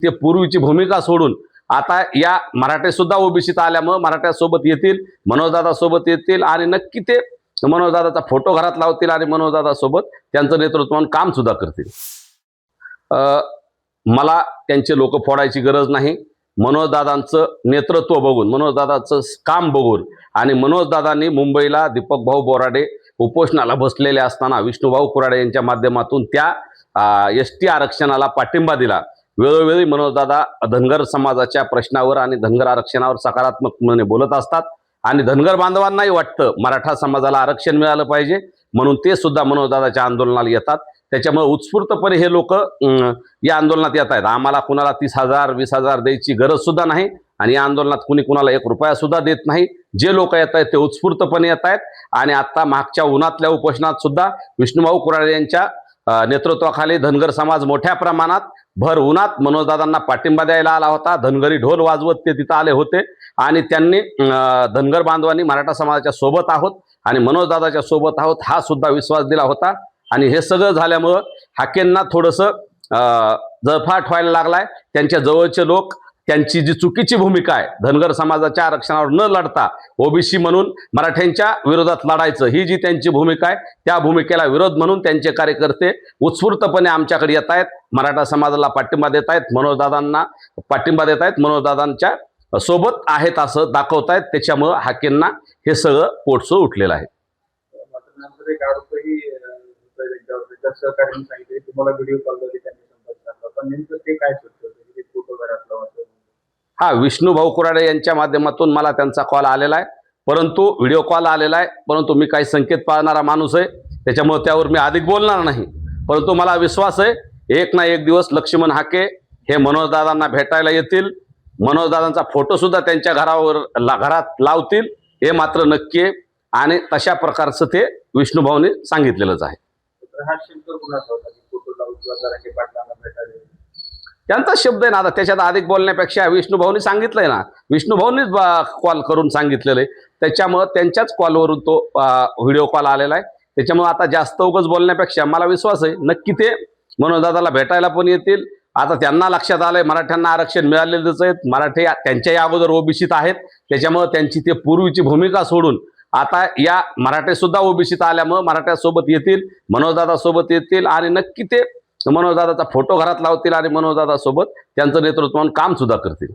ते पूर्वीची भूमिका सोडून आता या मराठे सुद्धा ओबीसीत आल्यामुळे मराठ्यासोबत येतील, मनोजदादा सोबत येतील आणि नक्की ते मनोजदादाचा फोटो घरात लावतील आणि मनोजदादा सोबत त्यांचं नेतृत्व म्हणून काम सुद्धा करतील। मला त्यांचे लोक फोडायची गरज नाही। मनोजदादांचं नेतृत्व बघून, मनोजदादाचं काम बघून आणि मनोजदादांनी मुंबईला दीपक भाऊ बोराडे उपोषणाला बसलेले असताना विष्णुभाऊ कुराडे यांच्या माध्यमातून त्या एसटी आरक्षणाला पाठिंबा दिला। वेळोवेळी मनोजदादा धनगर समाजाच्या प्रश्नावर आणि धनगर आरक्षणावर सकारात्मकपणे बोलत असतात आणि धनगर बांधवांनाही वाटतं मराठा समाजाला आरक्षण मिळालं पाहिजे, म्हणून ते सुद्धा मनोजदादाच्या आंदोलनाला येतात। त्याच्यामुळे उत्स्फूर्तपणे हे लोक या आंदोलनात येत आहेत। आम्हाला कुणाला 30,000 20,000 द्यायची गरज सुद्धा नाही आणि या आंदोलनात कुणी कुणाला 1 रुपया सुद्धा देत नाही। जे लोक येत आहेत ते उत्स्फूर्तपणे येत आहेत आणि आता मागच्या उन्हातल्या उपोषणात सुद्धा विष्णुभाऊ कुराडे यांच्या नेतृत्वाखाली धनगर समाज मोठ्या प्रमाणात भर उन्हात मनोजदादांना पाठिंबा द्यायला आला होता। धनगरी ढोल वाजवत ते तिथं आले होते आणि त्यांनी धनगर बांधवांनी मराठा समाजाच्या सोबत आहोत आणि मनोजदादाच्या सोबत आहोत हा सुद्धा विश्वास दिला होता। आणि हे सगळं झाल्यामुळं हाकेंना थोडंसं जळफाट व्हायला लागलाय। त्यांच्या जवळचे लोक त्यांची जी चुकीची भूमिका आहे, धनगर समाजाच्या आरक्षणावर न लढता ओबीसी म्हणून मराठ्यांच्या विरोधात लढायचं, ही जी त्यांची भूमिका आहे त्या भूमिकेला विरोध म्हणून त्यांचे कार्यकर्ते उत्स्फूर्तपणे आमच्याकडे येत आहेत, मराठा समाजाला पाठिंबा देत आहेत, मनोजदादांना पाठिंबा देत आहेत, मनोजदादांच्या सोबत आहेत असं दाखवत आहेत। त्याच्यामुळं हाकेंना हे सगळं पोटसं उठलेलं आहे। सहकार्याने सांगितले तुम्हाला व्हिडिओ कॉलद्वारे त्यांनी संपर्क साधला, पण नेमकं ते काय सुचलं की फोटो घरात लावायचं? हा, विष्णुभाऊ कुराडे यांच्या माध्यमातून मला त्यांचा कॉल आलेला आहे, परंतु व्हिडिओ कॉल आलेला आहे, परंतु मी काही संकेत पाळणारा माणूस आहे त्याच्यामुळे त्यावर मी अधिक बोलणार नाही। परंतु मला विश्वास आहे एक ना एक दिवस लक्ष्मण हाके हे मनोजदादांना भेटायला येतील, मनोजदादांचा फोटो सुद्धा त्यांच्या घरात लावतील हे मात्र नक्की आहे आणि तशा प्रकारचं ते विष्णुभाऊने सांगितलेलंच आहे। त्यांचा शब्द आहे ना, आता त्याच्यात अधिक बोलण्यापेक्षा विष्णुभाऊनी सांगितलंय ना, विष्णुभाऊनीच कॉल करून सांगितलेलं आहे, त्याच्यामुळे त्यांच्याच कॉलवरून तो व्हिडिओ कॉल आलेला आहे। त्याच्यामुळे आता जास्त उगाच बोलण्यापेक्षा मला विश्वास आहे नक्की ते मनोजदादाला भेटायला पण येतील। आता त्यांना लक्षात आलंय मराठ्यांना आरक्षण मिळालेलंच आहे, मराठे त्यांच्याही अगोदर ओबीसीत आहेत, त्याच्यामुळे त्यांची ते पूर्वीची भूमिका सोडून आता या मराठे सुद्धा ओबीसीत आल्यामुळे मराठ्यासोबत येतील, मनोजदादा सोबत येतील आणि नक्की ते मनोजदादाचा फोटो घरात लावतील आणि मनोजदादा सोबत त्यांचं नेतृत्व म्हणून काम सुद्धा करतील।